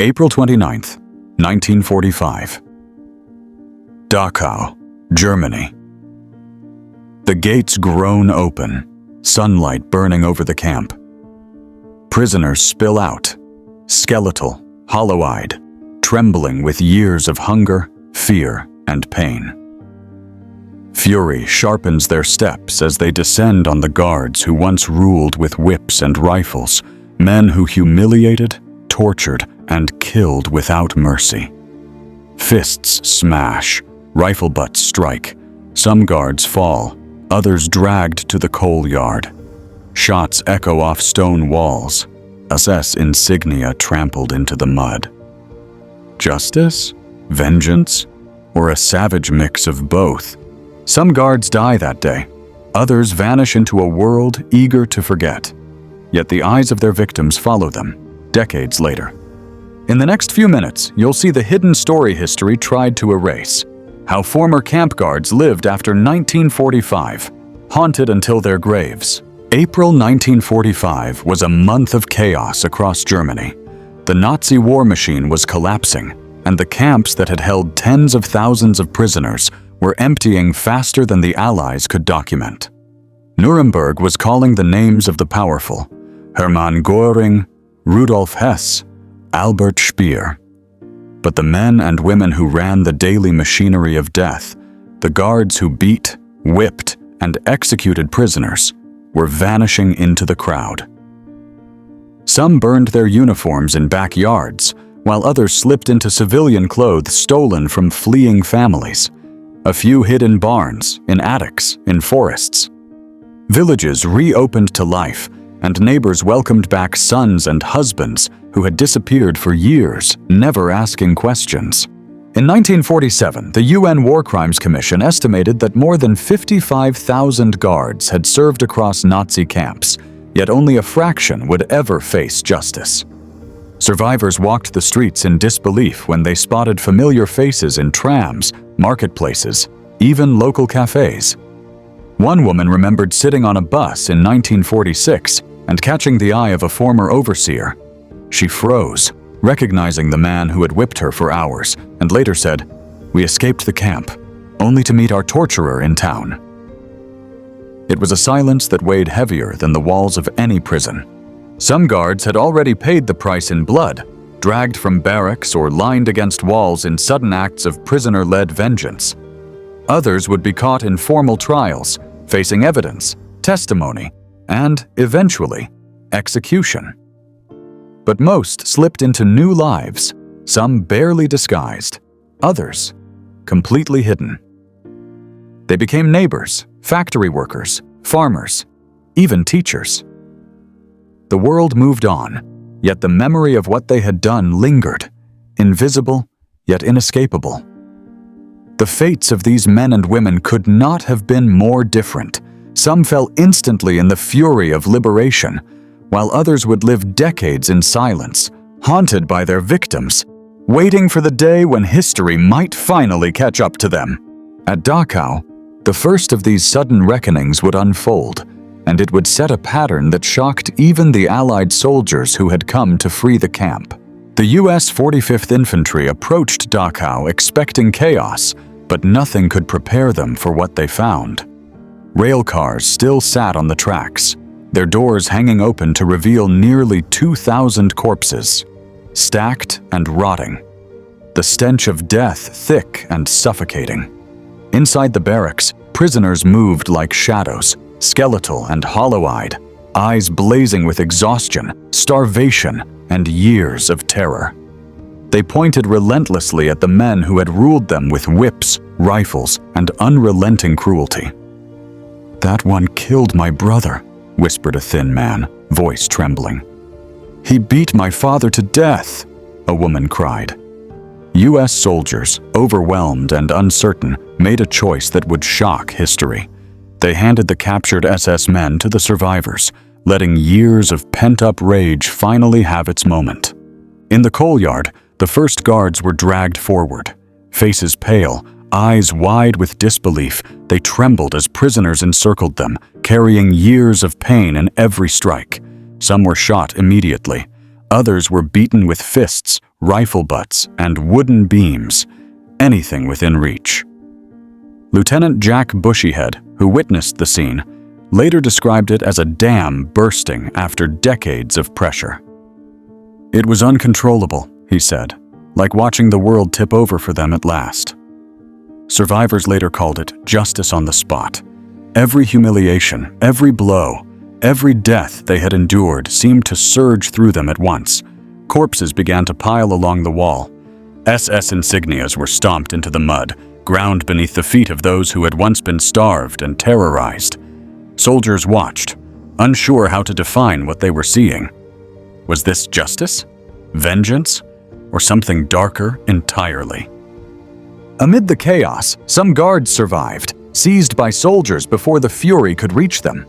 April 29th, 1945. Dachau, Germany. The gates groan open, sunlight burning over the camp. Prisoners spill out, skeletal, hollow-eyed, trembling with years of hunger, fear, and pain. Fury sharpens their steps as they descend on the guards who once ruled with whips and rifles, men who humiliated, tortured, and killed without mercy. Fists smash, rifle butts strike, some guards fall, others dragged to the coal yard. Shots echo off stone walls, SS insignia trampled into the mud. Justice? Vengeance? Or a savage mix of both? Some guards die that day. Others vanish into a world eager to forget. Yet the eyes of their victims follow them, decades later. In the next few minutes, you'll see the hidden story history tried to erase. How former camp guards lived after 1945, haunted until their graves. April 1945 was a month of chaos across Germany. The Nazi war machine was collapsing, and the camps that had held tens of thousands of prisoners were emptying faster than the Allies could document. Nuremberg was calling the names of the powerful: Hermann Göring, Rudolf Hess, Albert Speer. But the men and women who ran the daily machinery of death, the guards who beat, whipped, and executed prisoners, were vanishing into the crowd. Some burned their uniforms in backyards, while others slipped into civilian clothes stolen from fleeing families. A few hid in barns, in attics, in forests. Villages reopened to life, and neighbors welcomed back sons and husbands who had disappeared for years, never asking questions. In 1947, the UN War Crimes Commission estimated that more than 55,000 guards had served across Nazi camps, yet only a fraction would ever face justice. Survivors walked the streets in disbelief when they spotted familiar faces in trams, marketplaces, even local cafes. One woman remembered sitting on a bus in 1946 and catching the eye of a former overseer. She froze, recognizing the man who had whipped her for hours, and later said, "We escaped the camp, only to meet our torturer in town." It was a silence that weighed heavier than the walls of any prison. Some guards had already paid the price in blood, dragged from barracks or lined against walls in sudden acts of prisoner-led vengeance. Others would be caught in formal trials, facing evidence, testimony, and, eventually, execution. But most slipped into new lives, some barely disguised, others completely hidden. They became neighbors, factory workers, farmers, even teachers. The world moved on, yet the memory of what they had done lingered, invisible yet inescapable. The fates of these men and women could not have been more different. Some fell instantly in the fury of liberation, while others would live decades in silence, haunted by their victims, waiting for the day when history might finally catch up to them. At Dachau, the first of these sudden reckonings would unfold, and it would set a pattern that shocked even the Allied soldiers who had come to free the camp. The US 45th Infantry approached Dachau expecting chaos, but nothing could prepare them for what they found. Rail cars still sat on the tracks, their doors hanging open to reveal nearly 2,000 corpses, stacked and rotting. The stench of death thick and suffocating. Inside the barracks, prisoners moved like shadows, skeletal and hollow-eyed, eyes blazing with exhaustion, starvation, and years of terror. They pointed relentlessly at the men who had ruled them with whips, rifles, and unrelenting cruelty. "That one killed my brother," whispered a thin man, voice trembling. "He beat my father to death," a woman cried. US soldiers, overwhelmed and uncertain, made a choice that would shock history. They handed the captured SS men to the survivors, letting years of pent-up rage finally have its moment. In the coal yard, the first guards were dragged forward. Faces pale, eyes wide with disbelief, they trembled as prisoners encircled them, carrying years of pain in every strike. Some were shot immediately. Others were beaten with fists, rifle butts, and wooden beams, anything within reach. Lieutenant Jack Bushyhead, who witnessed the scene, later described it as a dam bursting after decades of pressure. "It was uncontrollable," he said, "like watching the world tip over for them at last." Survivors later called it justice on the spot. Every humiliation, every blow, every death they had endured seemed to surge through them at once. Corpses began to pile along the wall. SS insignias were stomped into the mud, ground beneath the feet of those who had once been starved and terrorized. Soldiers watched, unsure how to define what they were seeing. Was this justice? Vengeance? Or something darker entirely? Amid the chaos, some guards survived, seized by soldiers before the fury could reach them.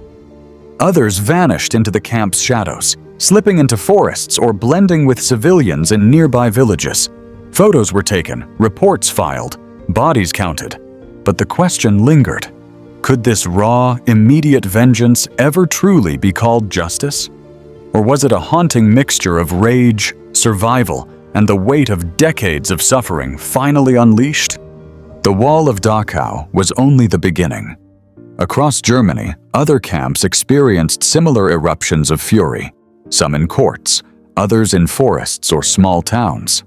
Others vanished into the camp's shadows, slipping into forests or blending with civilians in nearby villages. Photos were taken, reports filed, bodies counted, but the question lingered. Could this raw, immediate vengeance ever truly be called justice? Or was it a haunting mixture of rage, survival, and the weight of decades of suffering finally unleashed? The Wall of Dachau was only the beginning. Across Germany, other camps experienced similar eruptions of fury, some in courts, others in forests or small towns.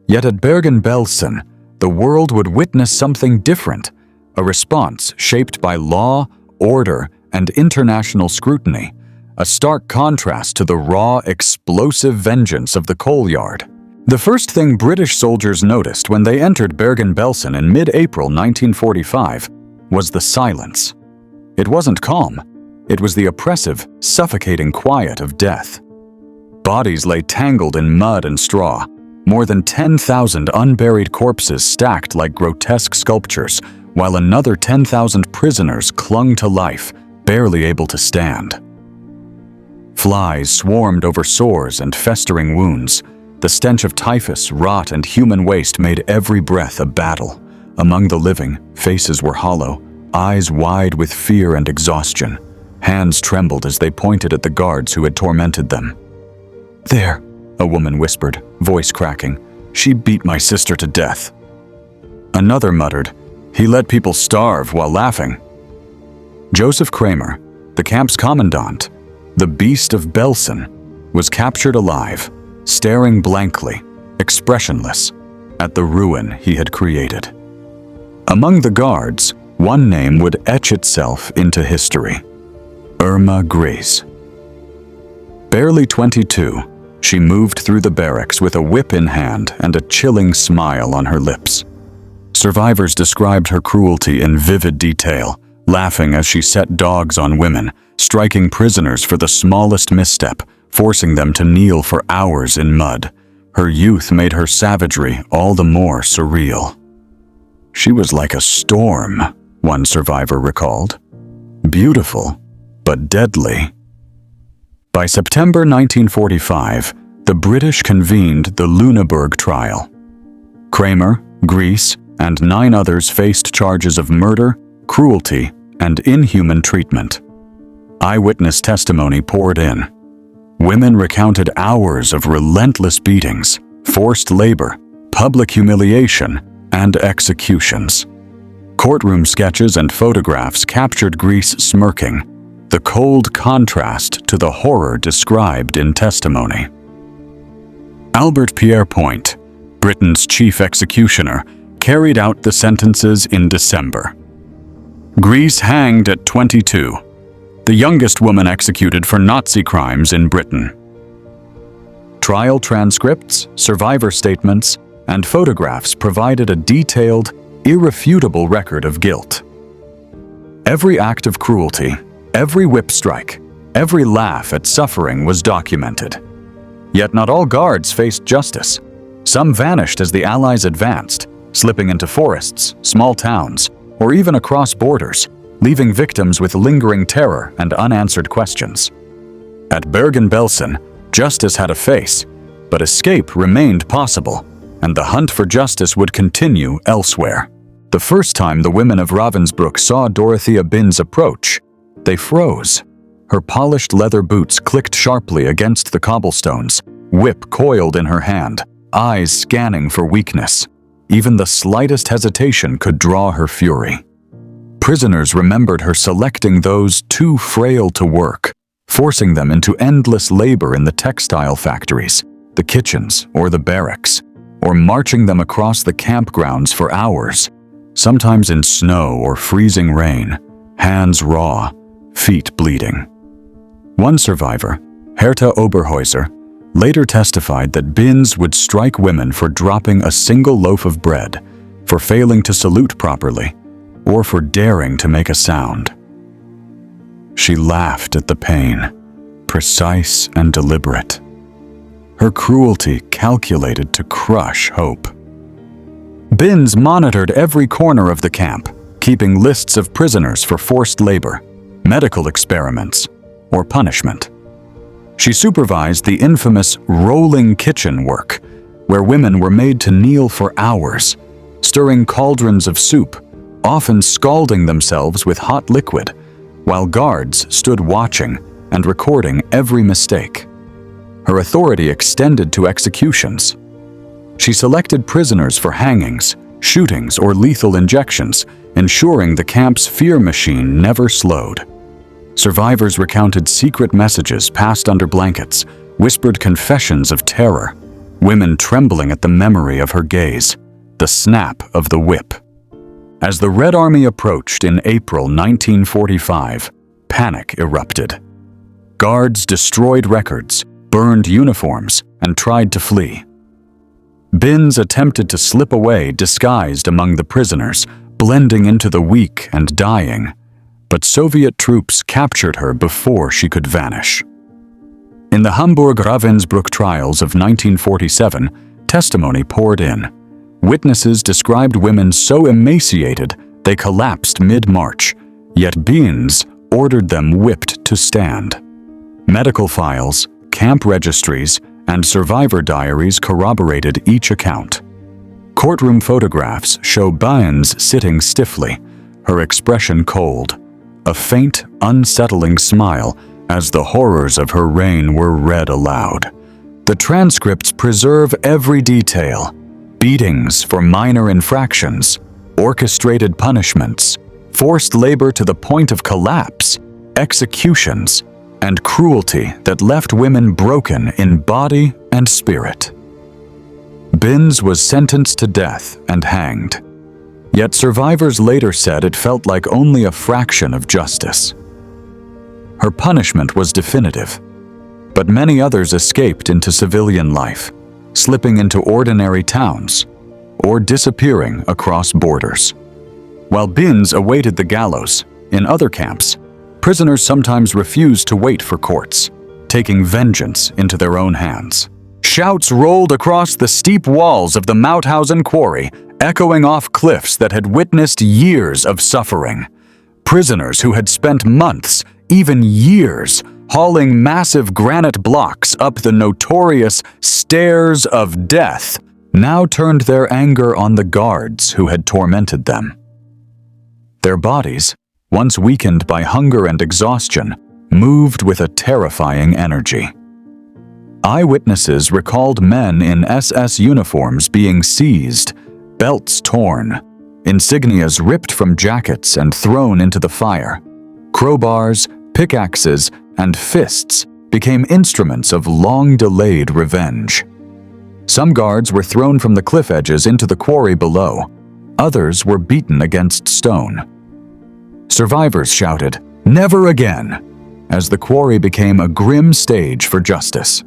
Yet at Bergen-Belsen, the world would witness something different, a response shaped by law, order, and international scrutiny, a stark contrast to the raw, explosive vengeance of the coal yard. The first thing British soldiers noticed when they entered Bergen-Belsen in mid-April 1945 was the silence. It wasn't calm. It was the oppressive, suffocating quiet of death. Bodies lay tangled in mud and straw, more than 10,000 unburied corpses stacked like grotesque sculptures, while another 10,000 prisoners clung to life, barely able to stand. Flies swarmed over sores and festering wounds. The stench of typhus, rot, and human waste made every breath a battle. Among the living, faces were hollow, eyes wide with fear and exhaustion. Hands trembled as they pointed at the guards who had tormented them. "There," a woman whispered, voice cracking. "She beat my sister to death." Another muttered, "He let people starve while laughing." Joseph Kramer, the camp's commandant, the Beast of Belsen, was captured alive, staring blankly, expressionless, at the ruin he had created. Among the guards, one name would etch itself into history: Irma Grace. Barely 22, she moved through the barracks with a whip in hand and a chilling smile on her lips. Survivors described her cruelty in vivid detail, laughing as she set dogs on women, striking prisoners for the smallest misstep, forcing them to kneel for hours in mud. Her youth made her savagery all the more surreal. "She was like a storm," one survivor recalled. "Beautiful, but deadly." By September 1945, the British convened the Lüneburg trial. Kramer, Grease, and 9 others faced charges of murder, cruelty, and inhuman treatment. Eyewitness testimony poured in. Women recounted hours of relentless beatings, forced labor, public humiliation, and executions. Courtroom sketches and photographs captured Grease smirking, the cold contrast to the horror described in testimony. Albert Pierre Point, Britain's chief executioner, carried out the sentences in December. Grease hanged at 22, the youngest woman executed for Nazi crimes in Britain. Trial transcripts, survivor statements, and photographs provided a detailed, irrefutable record of guilt. Every act of cruelty, every whip strike, every laugh at suffering was documented. Yet not all guards faced justice. Some vanished as the Allies advanced, slipping into forests, small towns, or even across borders, leaving victims with lingering terror and unanswered questions. At Bergen-Belsen, justice had a face, but escape remained possible, and the hunt for justice would continue elsewhere. The first time the women of Ravensbruck saw Dorothea Binz approach, they froze. Her polished leather boots clicked sharply against the cobblestones, whip coiled in her hand, eyes scanning for weakness. Even the slightest hesitation could draw her fury. Prisoners remembered her selecting those too frail to work, forcing them into endless labor in the textile factories, the kitchens, or the barracks, or marching them across the campgrounds for hours, sometimes in snow or freezing rain, hands raw, feet bleeding. One survivor, Herta Oberhäuser, later testified that Binz would strike women for dropping a single loaf of bread, for failing to salute properly, or for daring to make a sound. She laughed at the pain, precise and deliberate. Her cruelty calculated to crush hope. Binz monitored every corner of the camp, keeping lists of prisoners for forced labor, medical experiments, or punishment. She supervised the infamous rolling kitchen work, where women were made to kneel for hours, stirring cauldrons of soup, often scalding themselves with hot liquid, while guards stood watching and recording every mistake. Her authority extended to executions. She selected prisoners for hangings, shootings, or lethal injections, ensuring the camp's fear machine never slowed. Survivors recounted secret messages passed under blankets, whispered confessions of terror, women trembling at the memory of her gaze, the snap of the whip. As the Red Army approached in April 1945, panic erupted. Guards destroyed records, burned uniforms, and tried to flee. Binz attempted to slip away disguised among the prisoners, blending into the weak and dying, but Soviet troops captured her before she could vanish. In the Hamburg-Ravensbruck trials of 1947, testimony poured in. Witnesses described women so emaciated they collapsed mid-march, yet Binz ordered them whipped to stand. Medical files, camp registries, and survivor diaries corroborated each account. Courtroom photographs show Binz sitting stiffly, her expression cold, a faint, unsettling smile as the horrors of her reign were read aloud. The transcripts preserve every detail: beatings for minor infractions, orchestrated punishments, forced labor to the point of collapse, executions, and cruelty that left women broken in body and spirit. Binz was sentenced to death and hanged. Yet survivors later said it felt like only a fraction of justice. Her punishment was definitive, but many others escaped into civilian life, slipping into ordinary towns, or disappearing across borders. While Binz awaited the gallows, in other camps, prisoners sometimes refused to wait for courts, taking vengeance into their own hands. Shouts rolled across the steep walls of the Mauthausen quarry, echoing off cliffs that had witnessed years of suffering. Prisoners who had spent months, even years, hauling massive granite blocks up the notorious stairs of death, now turned their anger on the guards who had tormented them. Their bodies, once weakened by hunger and exhaustion, moved with a terrifying energy. Eyewitnesses recalled men in SS uniforms being seized, belts torn, insignias ripped from jackets and thrown into the fire. Crowbars, pickaxes, and fists became instruments of long-delayed revenge. Some guards were thrown from the cliff edges into the quarry below. Others were beaten against stone. Survivors shouted, "Never again," as the quarry became a grim stage for justice.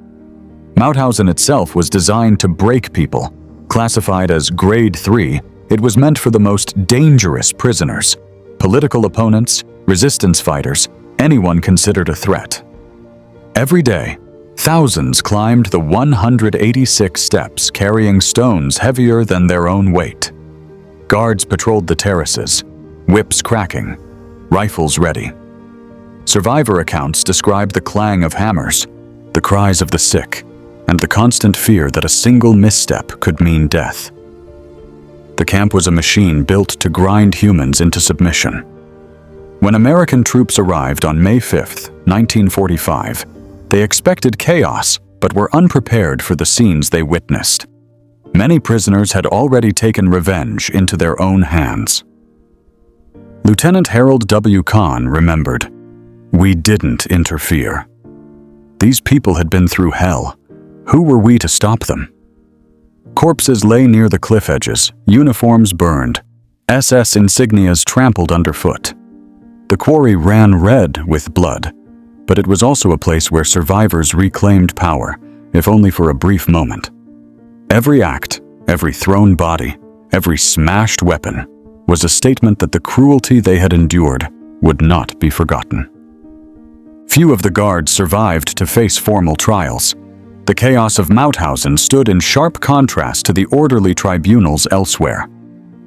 Mauthausen itself was designed to break people. Classified as Grade 3, it was meant for the most dangerous prisoners, political opponents, resistance fighters, anyone considered a threat. Every day, thousands climbed the 186 steps carrying stones heavier than their own weight. Guards patrolled the terraces, whips cracking, rifles ready. Survivor accounts describe the clang of hammers, the cries of the sick, and the constant fear that a single misstep could mean death. The camp was a machine built to grind humans into submission. When American troops arrived on May 5, 1945, they expected chaos but were unprepared for the scenes they witnessed. Many prisoners had already taken revenge into their own hands. Lieutenant Harold W. Kahn remembered, "We didn't interfere. These people had been through hell. Who were we to stop them?" Corpses lay near the cliff edges, uniforms burned, SS insignias trampled underfoot. The quarry ran red with blood, but it was also a place where survivors reclaimed power, if only for a brief moment. Every act, every thrown body, every smashed weapon was a statement that the cruelty they had endured would not be forgotten. Few of the guards survived to face formal trials. The chaos of Mauthausen stood in sharp contrast to the orderly tribunals elsewhere.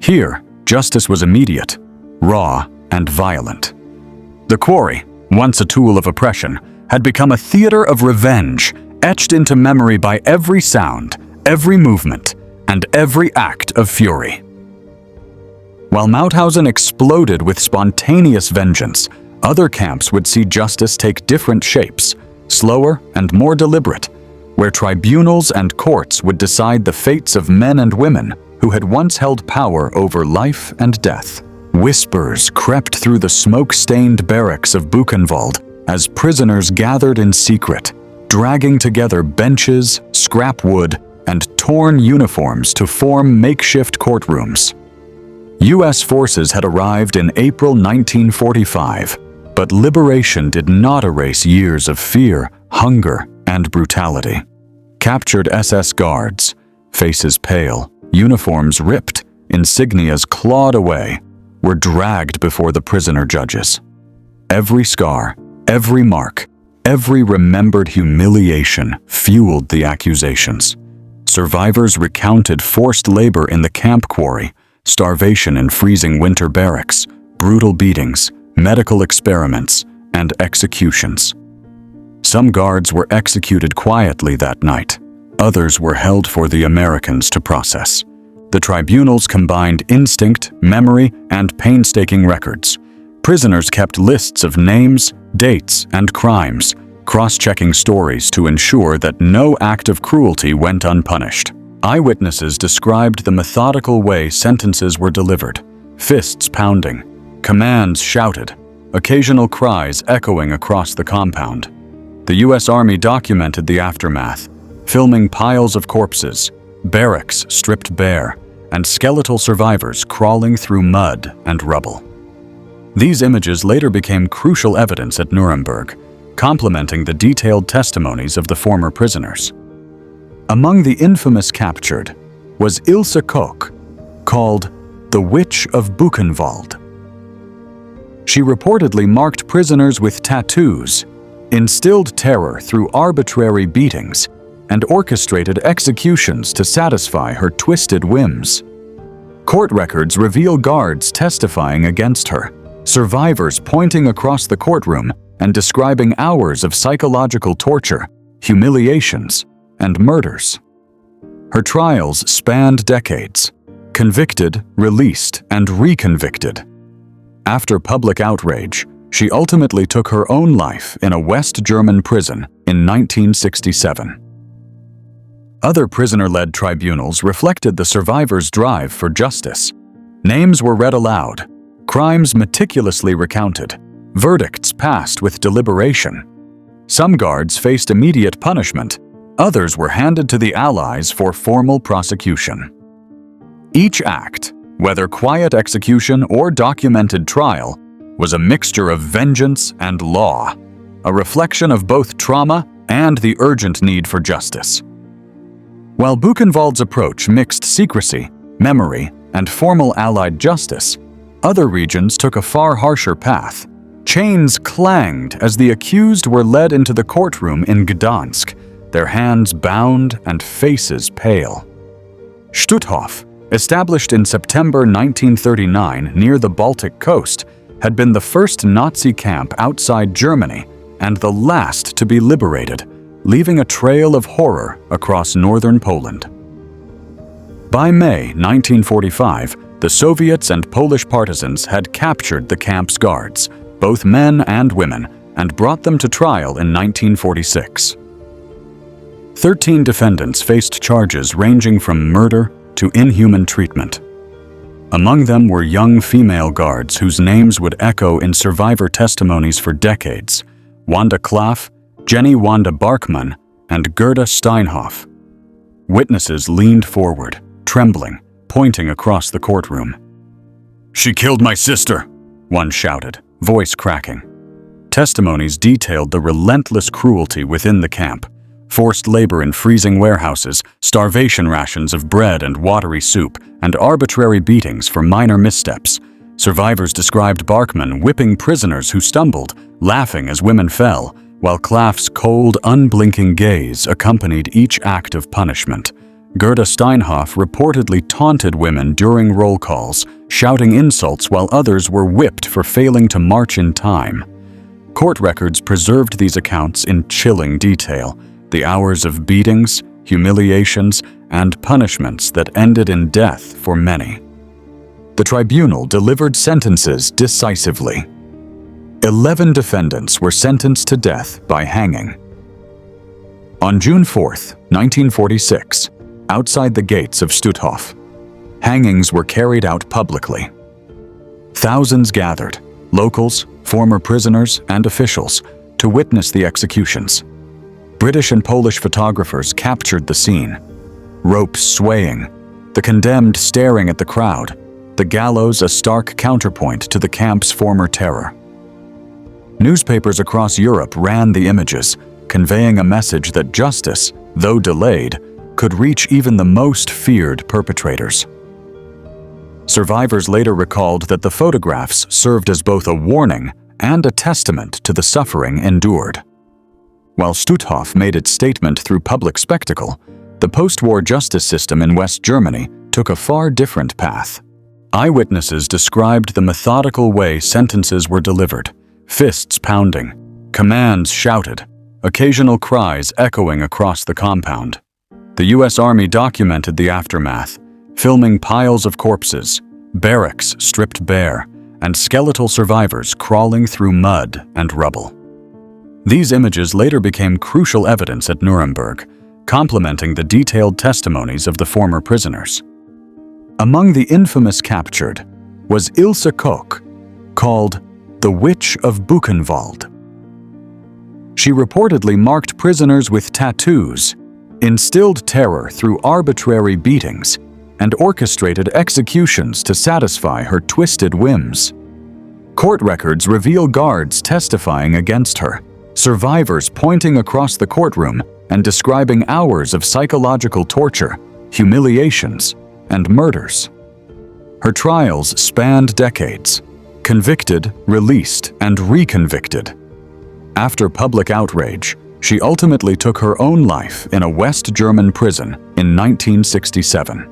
Here, justice was immediate, raw, and violent. The quarry, once a tool of oppression, had become a theater of revenge, etched into memory by every sound, every movement, and every act of fury. While Mauthausen exploded with spontaneous vengeance, other camps would see justice take different shapes, slower and more deliberate, where tribunals and courts would decide the fates of men and women who had once held power over life and death. Whispers crept through the smoke-stained barracks of Buchenwald as prisoners gathered in secret, dragging together benches, scrap wood, and torn uniforms to form makeshift courtrooms. U.S. forces had arrived in April 1945, but liberation did not erase years of fear, hunger, and brutality. Captured SS guards, faces pale, uniforms ripped, insignias clawed away, were dragged before the prisoner judges. Every scar, every mark, every remembered humiliation fueled the accusations. Survivors recounted forced labor in the camp quarry, starvation in freezing winter barracks, brutal beatings, medical experiments, and executions. Some guards were executed quietly that night. Others were held for the Americans to process. The tribunals combined instinct, memory, and painstaking records. Prisoners kept lists of names, dates, and crimes, cross-checking stories to ensure that no act of cruelty went unpunished. Eyewitnesses described the methodical way sentences were delivered, fists pounding, commands shouted, occasional cries echoing across the compound. The U.S. Army documented the aftermath, filming piles of corpses, barracks stripped bare, and skeletal survivors crawling through mud and rubble. These images later became crucial evidence at Nuremberg, complementing the detailed testimonies of the former prisoners. Among the infamous captured was Ilse Koch, called the Witch of Buchenwald. She reportedly marked prisoners with tattoos, instilled terror through arbitrary beatings, and orchestrated executions to satisfy her twisted whims. Court records reveal guards testifying against her, survivors pointing across the courtroom and describing hours of psychological torture, humiliations, and murders. Her trials spanned decades, convicted, released, and reconvicted. After public outrage, she ultimately took her own life in a West German prison in 1967. Other prisoner-led tribunals reflected the survivors' drive for justice. Names were read aloud, crimes meticulously recounted, verdicts passed with deliberation. Some guards faced immediate punishment, others were handed to the Allies for formal prosecution. Each act, whether quiet execution or documented trial, was a mixture of vengeance and law, a reflection of both trauma and the urgent need for justice. While Buchenwald's approach mixed secrecy, memory, and formal Allied justice, other regions took a far harsher path. Chains clanged as the accused were led into the courtroom in Gdansk, their hands bound and faces pale. Stutthof, established in September 1939 near the Baltic coast, had been the first Nazi camp outside Germany and the last to be liberated, leaving a trail of horror across northern Poland. By May 1945, the Soviets and Polish partisans had captured the camp's guards, both men and women, and brought them to trial in 1946. 13 defendants faced charges ranging from murder to inhuman treatment. Among them were young female guards whose names would echo in survivor testimonies for decades: Wanda Klaff, Jenny Wanda Barkman, and Gerda Steinhoff. Witnesses leaned forward, trembling, pointing across the courtroom. "She killed my sister," one shouted, voice cracking. Testimonies detailed the relentless cruelty within the camp: forced labor in freezing warehouses, starvation rations of bread and watery soup, and arbitrary beatings for minor missteps. Survivors described Barkman whipping prisoners who stumbled, laughing as women fell, while Klaff's cold, unblinking gaze accompanied each act of punishment. Gerda Steinhoff reportedly taunted women during roll calls, shouting insults while others were whipped for failing to march in time. Court records preserved these accounts in chilling detail: the hours of beatings, humiliations, and punishments that ended in death for many. The tribunal delivered sentences decisively. 11 defendants were sentenced to death by hanging. On June 4, 1946, outside the gates of Stutthof, hangings were carried out publicly. Thousands gathered, locals, former prisoners, and officials, to witness the executions. British and Polish photographers captured the scene: ropes swaying, the condemned staring at the crowd, the gallows a stark counterpoint to the camp's former terror. Newspapers across Europe ran the images, conveying a message that justice, though delayed, could reach even the most feared perpetrators. Survivors later recalled that the photographs served as both a warning and a testament to the suffering endured. While Stutthof made its statement through public spectacle, the post-war justice system in West Germany took a far different path. Eyewitnesses described the methodical way sentences were delivered: fists pounding, commands shouted, occasional cries echoing across the compound. The U.S. Army documented the aftermath, filming piles of corpses, barracks stripped bare, and skeletal survivors crawling through mud and rubble. These images later became crucial evidence at Nuremberg, complementing the detailed testimonies of the former prisoners. Among the infamous captured was Ilse Koch, called the Witch of Buchenwald. She reportedly marked prisoners with tattoos, instilled terror through arbitrary beatings, and orchestrated executions to satisfy her twisted whims. Court records reveal guards testifying against her, survivors pointing across the courtroom and describing hours of psychological torture, humiliations, and murders. Her trials spanned decades: convicted, released, and reconvicted. After public outrage, she ultimately took her own life in a West German prison in 1967.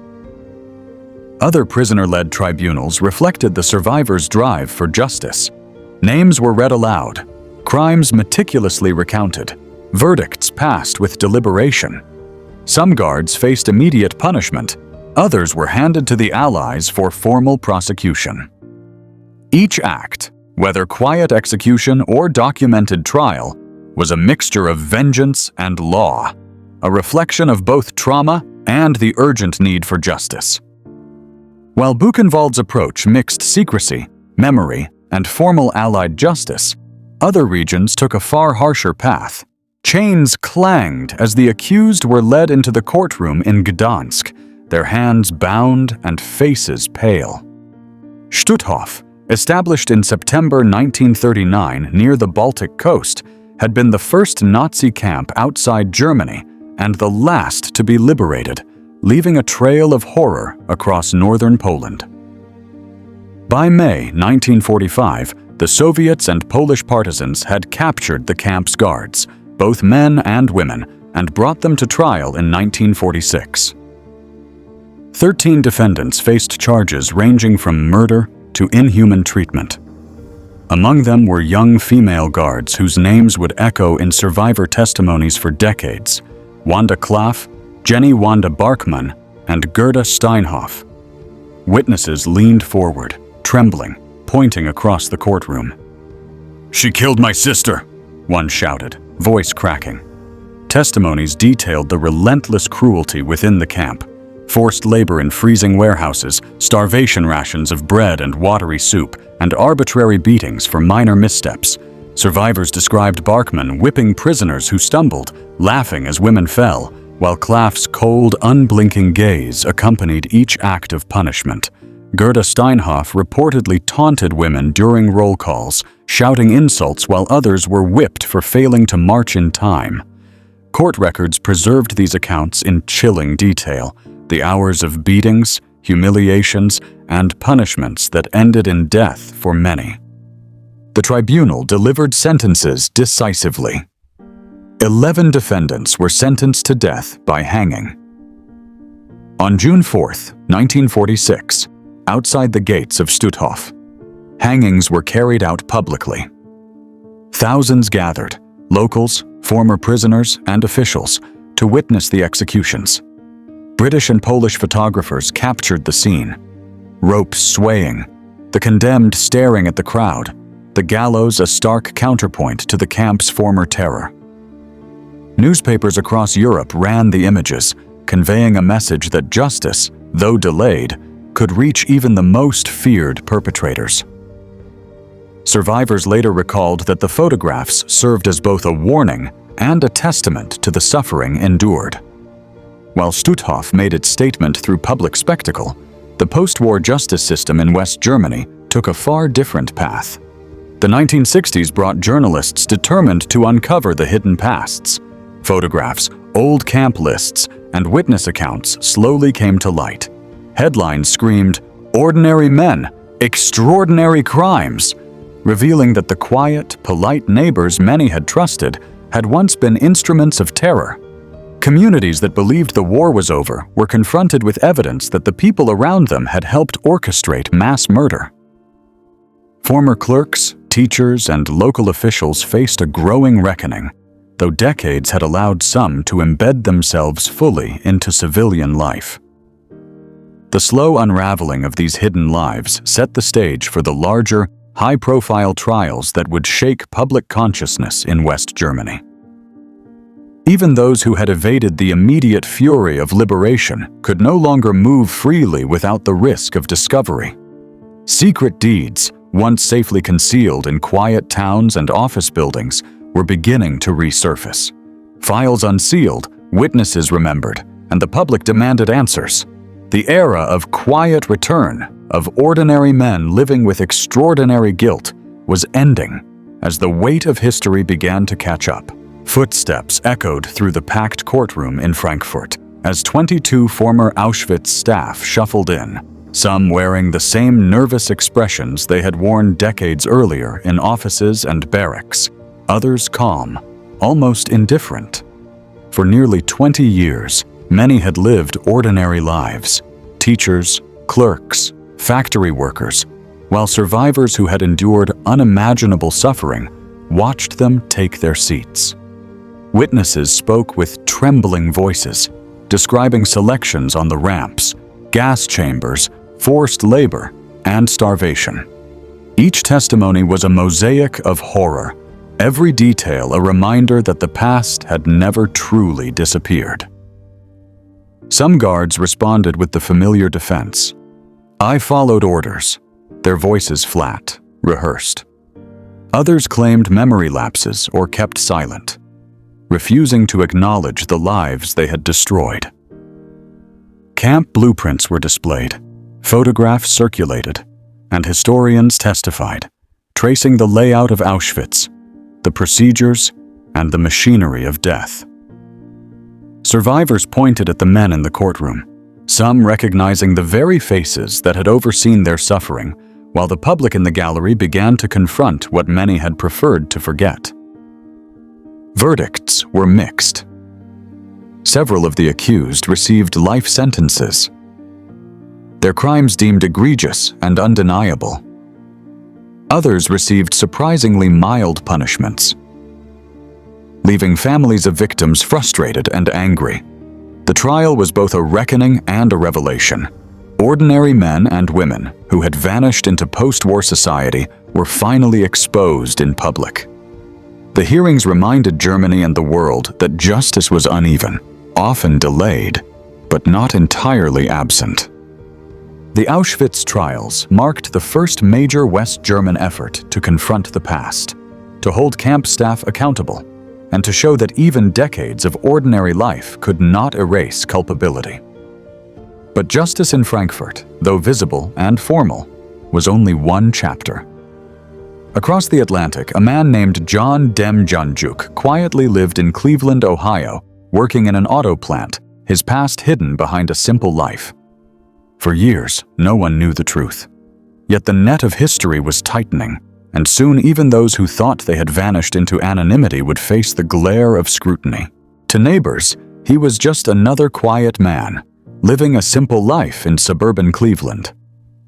Other prisoner-led tribunals reflected the survivors' drive for justice. Names were read aloud, crimes meticulously recounted, verdicts passed with deliberation. Some guards faced immediate punishment, others were handed to the Allies for formal prosecution. Each act, whether quiet execution or documented trial, was a mixture of vengeance and law, a reflection of both trauma and the urgent need for justice. While Buchenwald's approach mixed secrecy, memory, and formal Allied justice, other regions took a far harsher path. Chains clanged as the accused were led into the courtroom in Gdansk, their hands bound and faces pale. Stutthof, established in September 1939 near the Baltic coast, had been the first Nazi camp outside Germany and the last to be liberated, leaving a trail of horror across northern Poland. By May 1945, the Soviets and Polish partisans had captured the camp's guards, both men and women, and brought them to trial in 1946. 13 defendants faced charges ranging from murder to inhuman treatment. Among them were young female guards whose names would echo in survivor testimonies for decades: Wanda Klaff, Jenny Wanda Barkman, and Gerda Steinhoff. Witnesses leaned forward, trembling, pointing across the courtroom. "She killed my sister," one shouted, voice cracking. Testimonies detailed the relentless cruelty within the camp: forced labor in freezing warehouses, starvation rations of bread and watery soup, and arbitrary beatings for minor missteps. Survivors described Barkman whipping prisoners who stumbled, laughing as women fell, while Klaff's cold, unblinking gaze accompanied each act of punishment. Gerda Steinhoff reportedly taunted women during roll calls, shouting insults while others were whipped for failing to march in time. Court records preserved these accounts in chilling detail: the hours of beatings, humiliations, and punishments that ended in death for many. The tribunal delivered sentences decisively. 11 defendants were sentenced to death by hanging. On June 4, 1946, outside the gates of Stutthof, hangings were carried out publicly. Thousands gathered, locals, former prisoners, and officials, to witness the executions. British and Polish photographers captured the scene: ropes swaying, the condemned staring at the crowd, the gallows a stark counterpoint to the camp's former terror. Newspapers across Europe ran the images, conveying a message that justice, though delayed, could reach even the most feared perpetrators. Survivors later recalled that the photographs served as both a warning and a testament to the suffering endured. While Stutthof made its statement through public spectacle, the post-war justice system in West Germany took a far different path. The 1960s brought journalists determined to uncover the hidden pasts. Photographs, old camp lists, and witness accounts slowly came to light. Headlines screamed, "Ordinary men, extraordinary crimes," revealing that the quiet, polite neighbors many had trusted had once been instruments of terror. Communities that believed the war was over were confronted with evidence that the people around them had helped orchestrate mass murder. Former clerks, teachers, and local officials faced a growing reckoning, though decades had allowed some to embed themselves fully into civilian life. The slow unraveling of these hidden lives set the stage for the larger, high-profile trials that would shake public consciousness in West Germany. Even those who had evaded the immediate fury of liberation could no longer move freely without the risk of discovery. Secret deeds, once safely concealed in quiet towns and office buildings, were beginning to resurface. Files unsealed, witnesses remembered, and the public demanded answers. The era of quiet return, of ordinary men living with extraordinary guilt, was ending as the weight of history began to catch up. Footsteps echoed through the packed courtroom in Frankfurt as 22 former Auschwitz staff shuffled in, some wearing the same nervous expressions they had worn decades earlier in offices and barracks, others calm, almost indifferent. For nearly 20 years, many had lived ordinary lives: teachers, clerks, factory workers, while survivors who had endured unimaginable suffering watched them take their seats. Witnesses spoke with trembling voices, describing selections on the ramps, gas chambers, forced labor, and starvation. Each testimony was a mosaic of horror, every detail a reminder that the past had never truly disappeared. Some guards responded with the familiar defense: "I followed orders," their voices flat, rehearsed. Others claimed memory lapses or kept silent, refusing to acknowledge the lives they had destroyed. Camp blueprints were displayed, photographs circulated, and historians testified, tracing the layout of Auschwitz, the procedures, and the machinery of death. Survivors pointed at the men in the courtroom, some recognizing the very faces that had overseen their suffering, while the public in the gallery began to confront what many had preferred to forget. Verdicts were mixed. Several of the accused received life sentences, their crimes deemed egregious and undeniable. Others received surprisingly mild punishments, leaving families of victims frustrated and angry. The trial was both a reckoning and a revelation. Ordinary men and women who had vanished into post-war society were finally exposed in public. The hearings reminded Germany and the world that justice was uneven, often delayed, but not entirely absent. The Auschwitz trials marked the first major West German effort to confront the past, to hold camp staff accountable, and to show that even decades of ordinary life could not erase culpability. But justice in Frankfurt, though visible and formal, was only one chapter. Across the Atlantic, a man named John Demjanjuk quietly lived in Cleveland, Ohio, working in an auto plant, his past hidden behind a simple life. For years, no one knew the truth. Yet the net of history was tightening, and soon even those who thought they had vanished into anonymity would face the glare of scrutiny. To neighbors, he was just another quiet man, living a simple life in suburban Cleveland.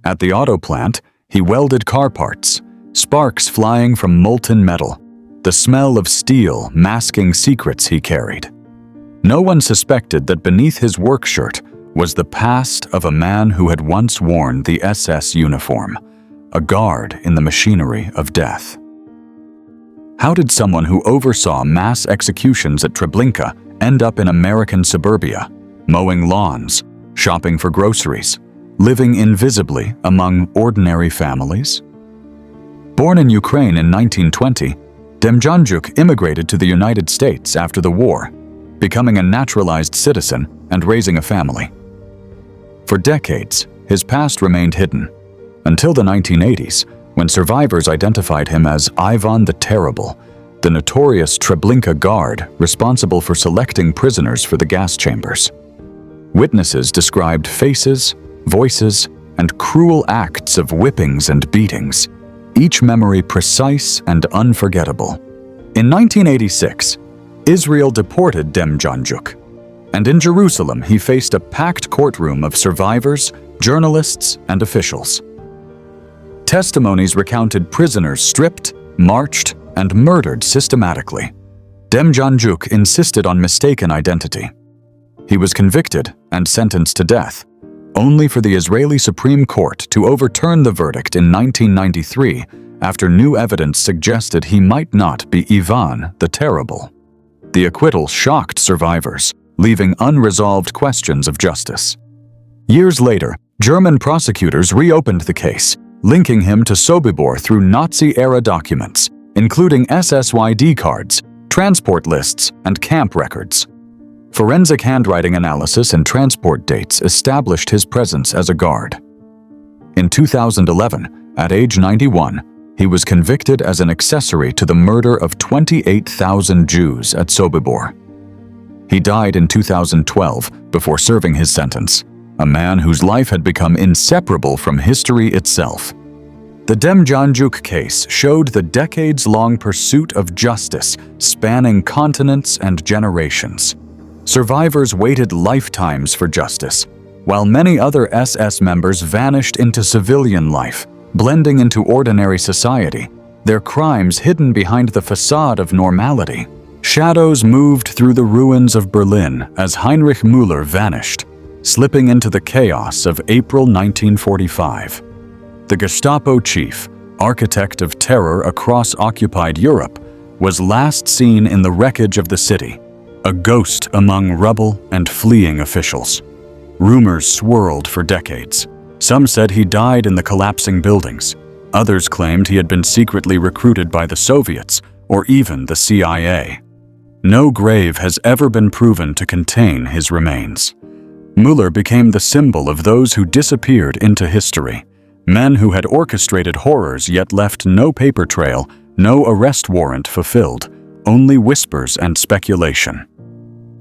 At the auto plant, he welded car parts, sparks flying from molten metal, the smell of steel masking secrets he carried. No one suspected that beneath his work shirt was the past of a man who had once worn the SS uniform, a guard in the machinery of death. How did someone who oversaw mass executions at Treblinka end up in American suburbia, mowing lawns, shopping for groceries, living invisibly among ordinary families? Born in Ukraine in 1920, Demjanjuk immigrated to the United States after the war, becoming a naturalized citizen and raising a family. For decades, his past remained hidden, until the 1980s, when survivors identified him as Ivan the Terrible, the notorious Treblinka guard responsible for selecting prisoners for the gas chambers. Witnesses described faces, voices, and cruel acts of whippings and beatings, each memory precise and unforgettable. In 1986, Israel deported Demjanjuk, and in Jerusalem he faced a packed courtroom of survivors, journalists, and officials. Testimonies recounted prisoners stripped, marched, and murdered systematically. Demjanjuk insisted on mistaken identity. He was convicted and sentenced to death, only for the Israeli Supreme Court to overturn the verdict in 1993 after new evidence suggested he might not be Ivan the Terrible. The acquittal shocked survivors, leaving unresolved questions of justice. Years later, German prosecutors reopened the case, linking him to Sobibor through Nazi-era documents, including SSYD cards, transport lists, and camp records. Forensic handwriting analysis and transport dates established his presence as a guard. In 2011, at age 91, he was convicted as an accessory to the murder of 28,000 Jews at Sobibor. He died in 2012 before serving his sentence, a man whose life had become inseparable from history itself. The Demjanjuk case showed the decades-long pursuit of justice spanning continents and generations. Survivors waited lifetimes for justice, while many other SS members vanished into civilian life, blending into ordinary society, their crimes hidden behind the facade of normality. Shadows moved through the ruins of Berlin as Heinrich Müller vanished, slipping into the chaos of April 1945. The Gestapo chief, architect of terror across occupied Europe, was last seen in the wreckage of the city, a ghost among rubble and fleeing officials. Rumors swirled for decades. Some said he died in the collapsing buildings. Others claimed he had been secretly recruited by the Soviets or even the CIA. No grave has ever been proven to contain his remains. Müller became the symbol of those who disappeared into history, men who had orchestrated horrors yet left no paper trail, no arrest warrant fulfilled, only whispers and speculation.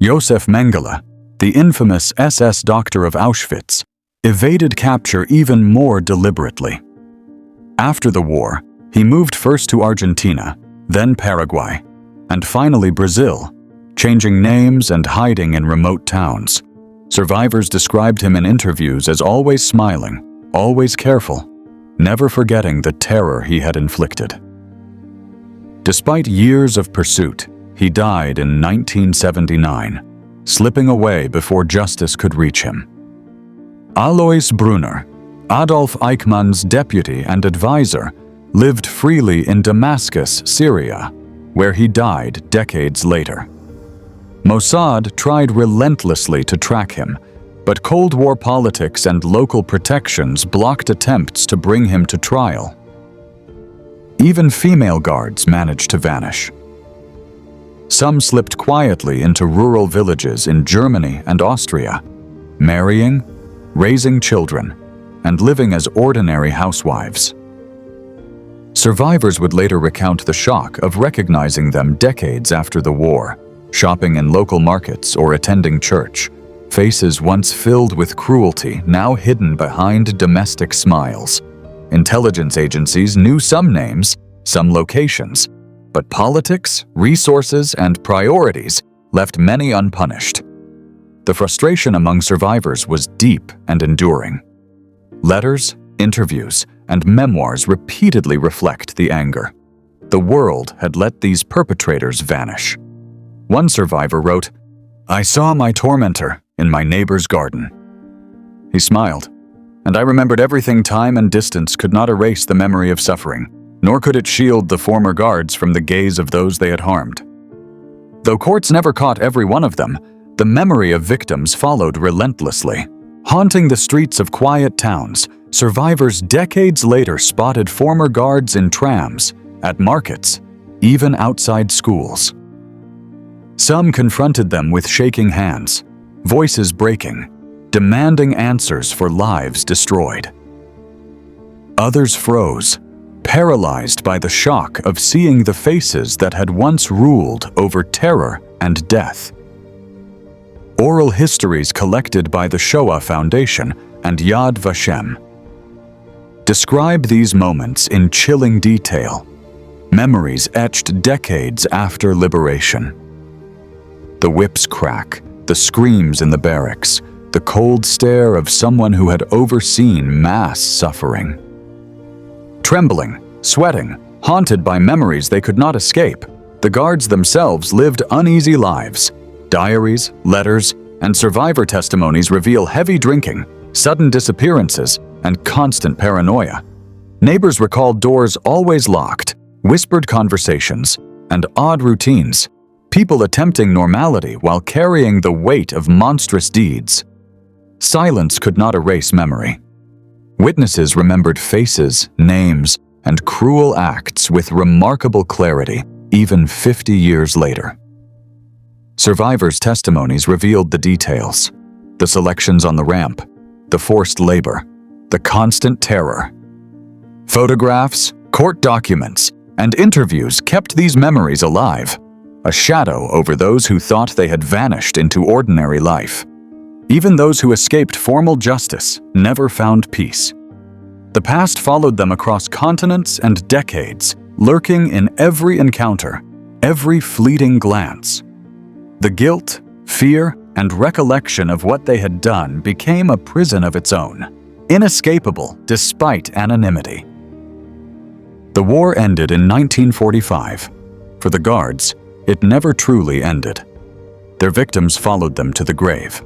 Josef Mengele, the infamous SS doctor of Auschwitz, evaded capture even more deliberately. After the war, he moved first to Argentina, then Paraguay, and finally Brazil, changing names and hiding in remote towns. Survivors described him in interviews as always smiling, always careful, never forgetting the terror he had inflicted. Despite years of pursuit, he died in 1979, slipping away before justice could reach him. Alois Brunner, Adolf Eichmann's deputy and advisor, lived freely in Damascus, Syria, where he died decades later. Mossad tried relentlessly to track him, but Cold War politics and local protections blocked attempts to bring him to trial. Even female guards managed to vanish. Some slipped quietly into rural villages in Germany and Austria, marrying, raising children, and living as ordinary housewives. Survivors would later recount the shock of recognizing them decades after the war, shopping in local markets or attending church, faces once filled with cruelty now hidden behind domestic smiles. Intelligence agencies knew some names, some locations, but politics, resources, and priorities left many unpunished. The frustration among survivors was deep and enduring. Letters, interviews, and memoirs repeatedly reflect the anger. The world had let these perpetrators vanish. One survivor wrote, "I saw my tormentor in my neighbor's garden. He smiled, and I remembered everything time and distance could not erase the memory of suffering, nor could it shield the former guards from the gaze of those they had harmed." Though courts never caught every one of them, the memory of victims followed relentlessly. Haunting the streets of quiet towns, survivors decades later spotted former guards in trams, at markets, even outside schools. Some confronted them with shaking hands, voices breaking, demanding answers for lives destroyed. Others froze, paralyzed by the shock of seeing the faces that had once ruled over terror and death. Oral histories collected by the Shoah Foundation and Yad Vashem describe these moments in chilling detail, memories etched decades after liberation. The whips crack, the screams in the barracks, the cold stare of someone who had overseen mass suffering. Trembling, sweating, haunted by memories they could not escape, the guards themselves lived uneasy lives. Diaries, letters, and survivor testimonies reveal heavy drinking, sudden disappearances, and constant paranoia. Neighbors recall doors always locked, whispered conversations, and odd routines. People attempting normality while carrying the weight of monstrous deeds. Silence could not erase memory. Witnesses remembered faces, names, and cruel acts with remarkable clarity, even 50 years later. Survivors' testimonies revealed the details: the selections on the ramp, the forced labor, the constant terror. Photographs, court documents, and interviews kept these memories alive, a shadow over those who thought they had vanished into ordinary life. Even those who escaped formal justice never found peace. The past followed them across continents and decades, lurking in every encounter, every fleeting glance. The guilt, fear, and recollection of what they had done became a prison of its own, inescapable despite anonymity. The war ended in 1945. For the guards, it never truly ended. Their victims followed them to the grave.